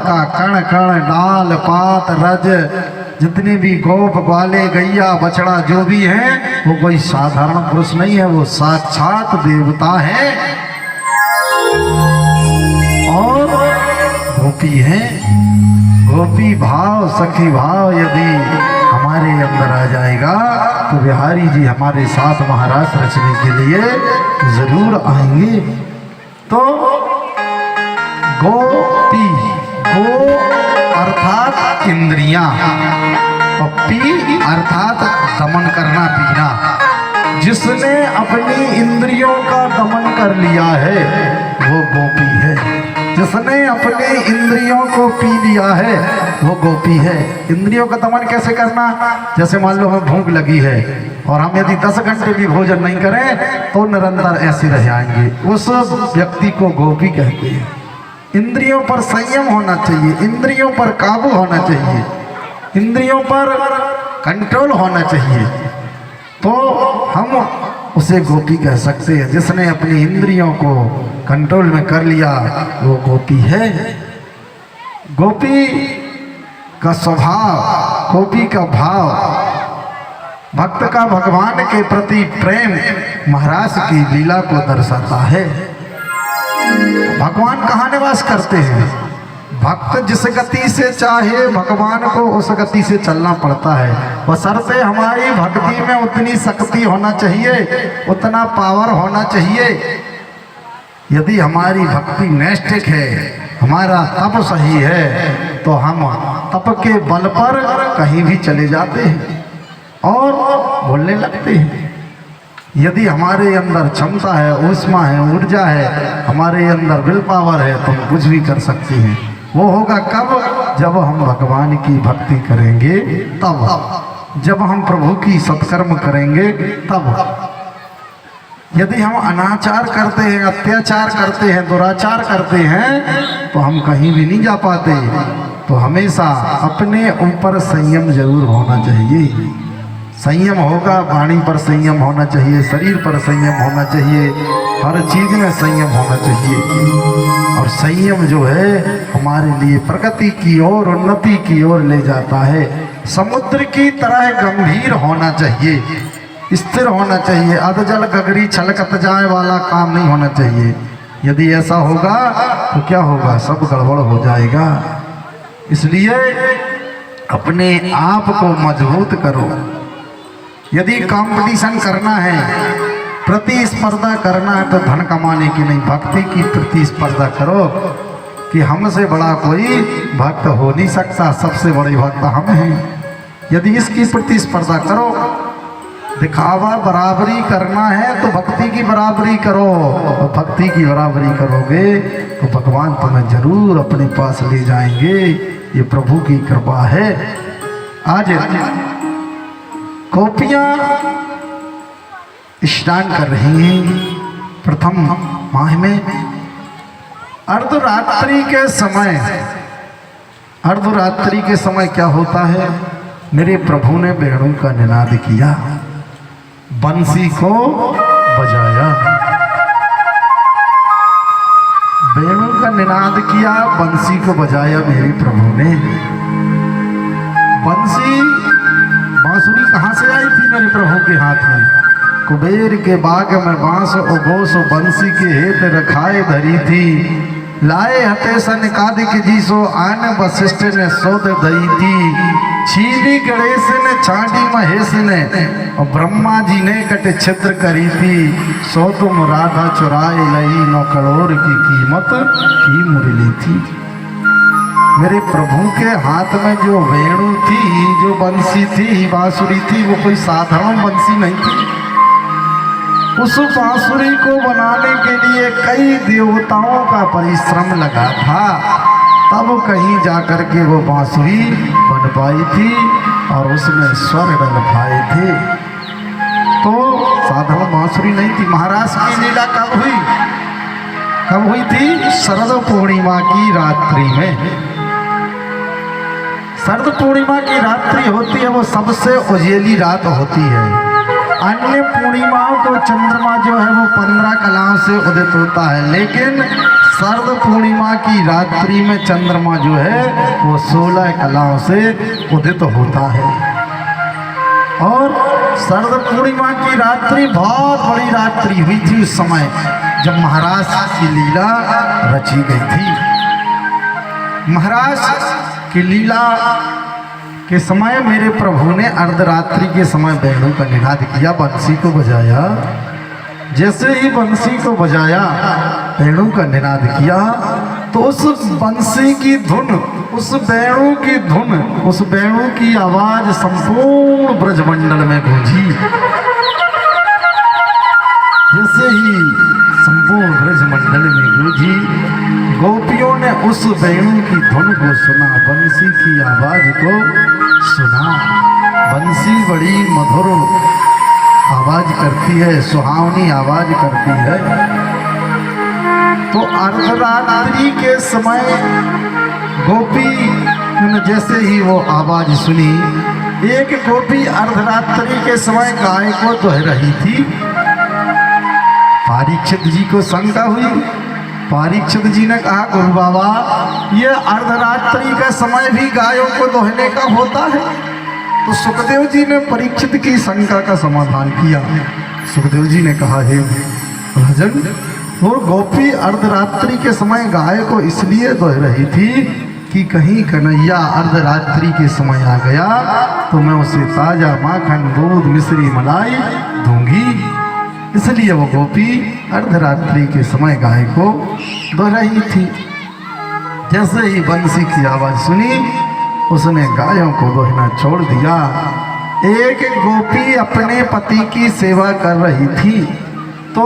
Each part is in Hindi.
का कण कण डाल पात रज जितने भी गोप ग्वाले गैया बछड़ा जो भी हैं वो कोई साधारण पुरुष नहीं है, वो साक्षात देवता है और गोपी है। गोपी भाव सखी भाव यदि हमारे अंदर आ जाएगा तो बिहारी जी हमारे साथ महाराज रचने के लिए जरूर आएंगे। तो गोपी, गो अर्थात इंद्रियां और पी अर्थात दमन करना पीना। जिसने अपनी इंद्रियों का दमन कर लिया है वो गोपी है। जिसने अपनी इंद्रियों को पी लिया है वो गोपी है। इंद्रियों का दमन कैसे करना? जैसे मान लो हमें भूख लगी है और हम यदि 10 घंटे भी भोजन नहीं करें तो निरंतर ऐसे रह जाएंगे, उस व्यक्ति को गोपी कहते हैं। इंद्रियों पर संयम होना चाहिए, इंद्रियों पर काबू होना चाहिए, इंद्रियों पर कंट्रोल होना चाहिए, तो हम उसे गोपी कह सकते हैं। जिसने अपनी इंद्रियों को कंट्रोल में कर लिया वो गोपी है। गोपी का स्वभाव, गोपी का भाव, भक्त का भगवान के प्रति प्रेम महाराज की लीला को दर्शाता है। भगवान कहाँ निवास करते हैं? भक्त जिस गति से चाहे भगवान को उस गति से चलना पड़ता है। बशर्ते हमारी भक्ति में उतनी शक्ति होना चाहिए, उतना पावर होना चाहिए। यदि हमारी भक्ति नैष्ठिक है, हमारा तप सही है, तो हम तप के बल पर कहीं भी चले जाते हैं और बोलने लगते हैं। यदि हमारे अंदर क्षमता है, ऊष्मा है, ऊर्जा है, हमारे अंदर विल पावर है, तो हम कुछ भी कर सकते हैं। वो होगा कब? जब हम भगवान की भक्ति करेंगे तब, जब हम प्रभु की सत्कर्म करेंगे तब। यदि हम अनाचार करते हैं, अत्याचार करते हैं, दुराचार करते हैं तो हम कहीं भी नहीं जा पाते। तो हमेशा अपने ऊपर संयम जरूर होना चाहिए। संयम होगा, वाणी पर संयम होना चाहिए, शरीर पर संयम होना चाहिए, हर चीज में संयम होना चाहिए। और संयम जो है हमारे लिए प्रगति की ओर, उन्नति की ओर ले जाता है। समुद्र की तरह गंभीर होना चाहिए, स्थिर होना चाहिए, अधजल गगरी छलकत जाए वाला काम नहीं होना चाहिए। यदि ऐसा होगा तो क्या होगा? सब गड़बड़ हो जाएगा। इसलिए अपने आप को मजबूत करो। यदि कंपटीशन करना है, प्रतिस्पर्धा करना है, तो धन कमाने की नहीं, भक्ति की प्रतिस्पर्धा करो कि हमसे बड़ा कोई भक्त हो नहीं सकता, सबसे बड़े भक्त हम हैं। यदि इसकी प्रतिस्पर्धा करो, दिखावा बराबरी करना है तो भक्ति की बराबरी करो, और भक्ति की बराबरी करोगे तो भगवान तुम्हें जरूर अपने पास ले जाएंगे। ये प्रभु की कृपा है। आज गोपियां स्नान कर रही हैं प्रथम माह में। अर्धरात्रि के समय, अर्धरात्रि के समय क्या होता है? मेरे प्रभु ने वेणु का निनाद किया, बंसी को बजाया, वेणु का निनाद किया, बंसी को बजाया मेरे प्रभु ने। बंसी, बांसुरी कहाँ से आई थी मेरे प्रभु के हाथ में? कुबेर के बाग में बांस ओ गोस बंसी के हेत रखाए धरी थी। लाए हते सन कादिक जी सो आन वशिष्ठ ने सोध दई थी। छीनी गणेश ने छांडी महेश ने और ब्रह्मा जी ने कट छिद्र करी थी। सो तुम राधा चुराए लई 9 करोड़ की कीमत की मुरली थी। मेरे प्रभु के हाथ में जो वेणु थी, जो बंसी थी, बांसुरी थी, वो कोई साधारण बंसी नहीं थी। उस बांसुरी को बनाने के लिए कई देवताओं का परिश्रम लगा था, तब कहीं जाकर के वो बांसुरी बन पाई थी और उसमें स्वर डल पाए थे। तो साधारण बांसुरी नहीं थी। महाराज की लीला कब हुई? कब हुई थी? शरद पूर्णिमा की रात्रि में। शरद पूर्णिमा की रात्रि होती है, वो सबसे उजियाली रात होती है। अन्य पूर्णिमाओं को चंद्रमा जो है वो 15 कलाओं से उदित होता है, लेकिन शरद पूर्णिमा की रात्रि में चंद्रमा जो है वो 16 कलाओं से उदित होता है। और शरद पूर्णिमा की रात्रि बहुत बड़ी रात्रि हुई थी उस समय जब महाराज की लीला रची गई थी। महाराज की लीला के समय मेरे प्रभु ने अर्धरात्रि के समय वेणु का निनाद किया, बंसी को बजाया। जैसे ही बंसी को बजाया, वेणु का निनाद किया, तो उस बंसी की धुन, उस वेणु की धुन, उस वेणु की आवाज संपूर्ण ब्रजमंडल में गूंजी। जैसे ही संपूर्ण ब्रजमंडल में गूंजी, गोपियों ने उस वेणु की धुन को सुना, बंसी की आवाज को सुना। बंसी बड़ी मधुर आवाज करती है, सुहावनी आवाज करती है। तो अर्धरात्रि के समय गोपी ने जैसे ही वो आवाज सुनी, एक गोपी अर्धरात्रि के समय गाय को दोह रही थी। परीक्षित जी को शंका हुई। परीक्षित जी ने कहा, गुरु बाबा, ये अर्धरात्रि का समय भी गायों को दोहने का होता है? तो सुखदेव जी ने परीक्षित की शंका का समाधान किया। सुखदेव जी ने कहा, हे राजन, वो गोपी अर्धरात्रि के समय गाय को इसलिए दोह रही थी कि कहीं कन्हैया अर्धरात्रि के समय आ गया तो मैं उसे ताजा माखन, दूध, मिश्री, मलाई दूंगी। इसलिए वो गोपी अर्धरात्रि के समय गाय को दोह रही थी। जैसे ही बंसी की आवाज सुनी, उसने गायों को दोहना छोड़ दिया। एक गोपी अपने पति की सेवा कर रही थी, तो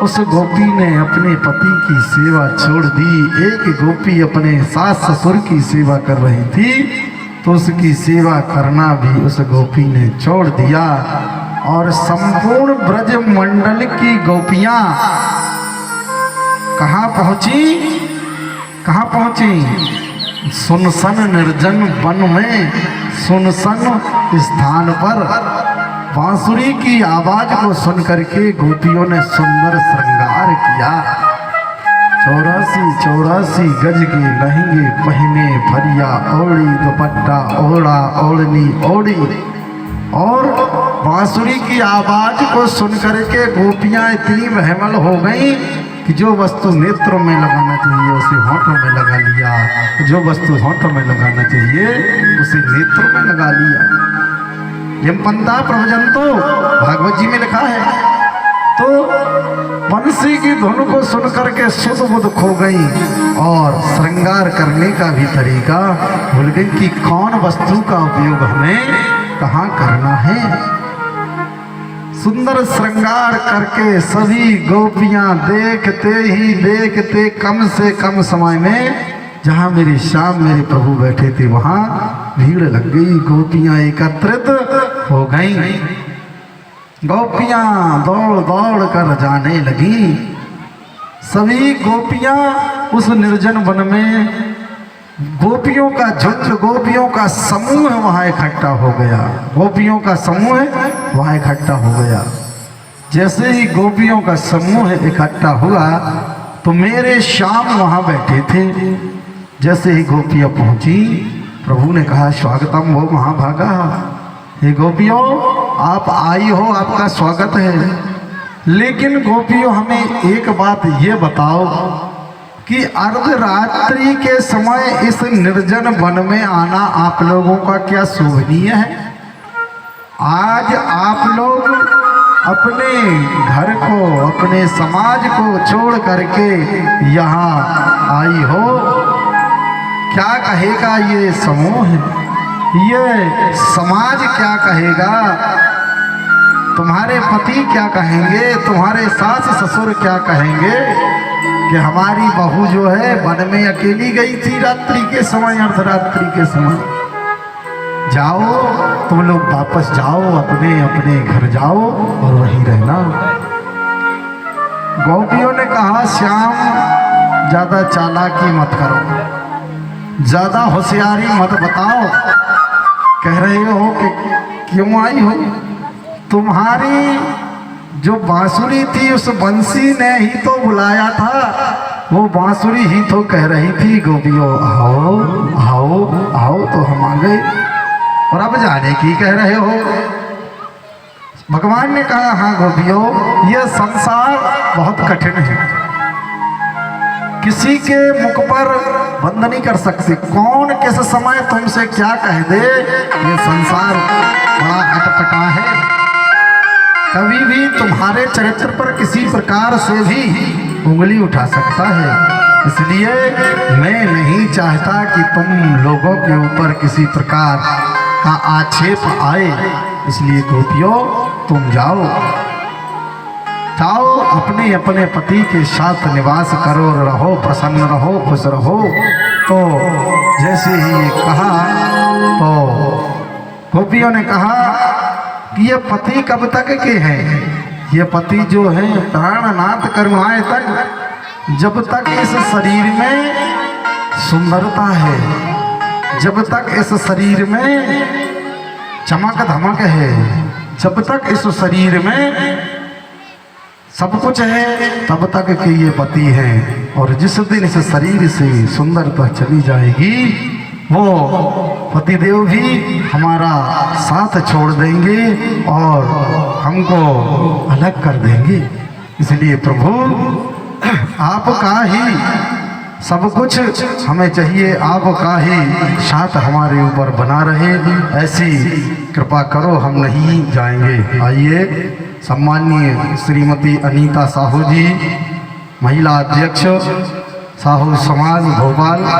उस गोपी ने अपने पति की सेवा छोड़ दी। एक गोपी अपने सास ससुर की सेवा कर रही थी, तो उसकी सेवा करना भी उस गोपी ने छोड़ दिया। और संपूर्ण ब्रज मंडल की गोपियां कहाँ पहुंची? कहाँ पहुंची? सुनसन निर्जन वन में, सुनसन स्थान पर बांसुरी की आवाज को सुन करके गोपियों ने सुंदर श्रृंगार किया। 84 गज के लहंगे पहने, भरिया ओढ़ी, दुपट्टा ओढ़ा, ओढ़नी ओढ़ी। और बांसुरी की आवाज को सुन करके गोपियां इतनी बहमल हो गई कि जो वस्तु नेत्रों में लगाना चाहिए उसे होठों में लगा लिया, जो वस्तु होठों में लगाना चाहिए उसे नेत्रों में लगा लिया। यमपंथा प्रवजंतो भागवत जी में लिखा है। तो बंसी की धुन को सुन करके सुध बुध खो गई और श्रृंगार करने का भी तरीका भूल गई कि कौन वस्तु का उपयोग हमें कहाँ करना है। सुंदर श्रृंगार करके सभी गोपियां देखते ही देखते कम से कम समय में जहां मेरी शाम मेरे प्रभु बैठे थे वहां भीड़ लग गई। गोपियां एकत्रित हो गईं। गोपियां दौड़ दौड़ कर जाने लगी। सभी गोपियां उस निर्जन वन में गोपियों का झुंड, गोपियों का समूह वहां इकट्ठा हो गया। गोपियों का समूह वहां इकट्ठा हो गया। जैसे ही गोपियों का समूह इकट्ठा हुआ तो मेरे श्याम वहां बैठे थे। जैसे ही गोपियां पहुंची, प्रभु ने कहा, स्वागतम हो महाभागा। हे गोपियों, आप आई हो, आपका स्वागत है। लेकिन गोपियों, हमें एक बात ये बताओ कि अर्धरात्रि के समय इस निर्जन वन में आना आप लोगों का क्या शोभनीय है? आज आप लोग अपने घर को, अपने समाज को छोड़ करके यहाँ आई हो। क्या कहेगा ये समूह, ये समाज क्या कहेगा? तुम्हारे पति क्या कहेंगे? तुम्हारे सास ससुर क्या कहेंगे कि हमारी बहू जो है वन में अकेली गई थी रात्रि के समय, अर्धरात्रि के समय। जाओ तुम लोग, वापस जाओ, अपने अपने घर जाओ और वहीं रहना। गोपियों ने कहा, श्याम ज्यादा चालाकी मत करो, ज्यादा होशियारी मत बताओ। कह रहे हो कि क्यों आई हो? तुम्हारी जो बांसुरी थी उस बंसी ने ही तो बुलाया था वो बांसुरी ही तो कह रही थी गोपियों आओ आओ आओ, तो हम आ गए। और अब जाने की कह रहे हो। भगवान ने कहा हाँ गोपियों, यह संसार बहुत कठिन है, किसी के मुख पर बंद नहीं कर सकते। कौन किस समय तुमसे क्या कह दे, ये संसार बड़ा अटपटा है। कभी भी तुम्हारे चरित्र पर किसी प्रकार से भी उंगली उठा सकता है। इसलिए मैं नहीं चाहता कि तुम लोगों के ऊपर किसी प्रकार का आक्षेप आए। इसलिए गोपियों तुम जाओ जाओ, अपने अपने पति के साथ निवास करो, रहो, प्रसन्न रहो, खुश रहो। तो जैसे ही कहा तो गोपियों ने कहा कि ये पति कब तक के हैं? ये पति जो है प्राणनाथ करुणाए तक, जब तक इस शरीर में सुंदरता है, जब तक इस शरीर में चमक धमक है, जब तक इस शरीर में सब कुछ है, तब तक के ये पति हैं। और जिस दिन इस शरीर से सुंदरता चली जाएगी, वो पतिदेव भी हमारा साथ छोड़ देंगे और हमको अलग कर देंगे। इसलिए प्रभु आपका ही सब कुछ हमें चाहिए, आपका ही साथ हमारे ऊपर बना रहे, ऐसी कृपा करो, हम नहीं जाएंगे। आइए सम्माननीय श्रीमती अनीता साहू जी, महिला अध्यक्ष साहू समाज भोपाल।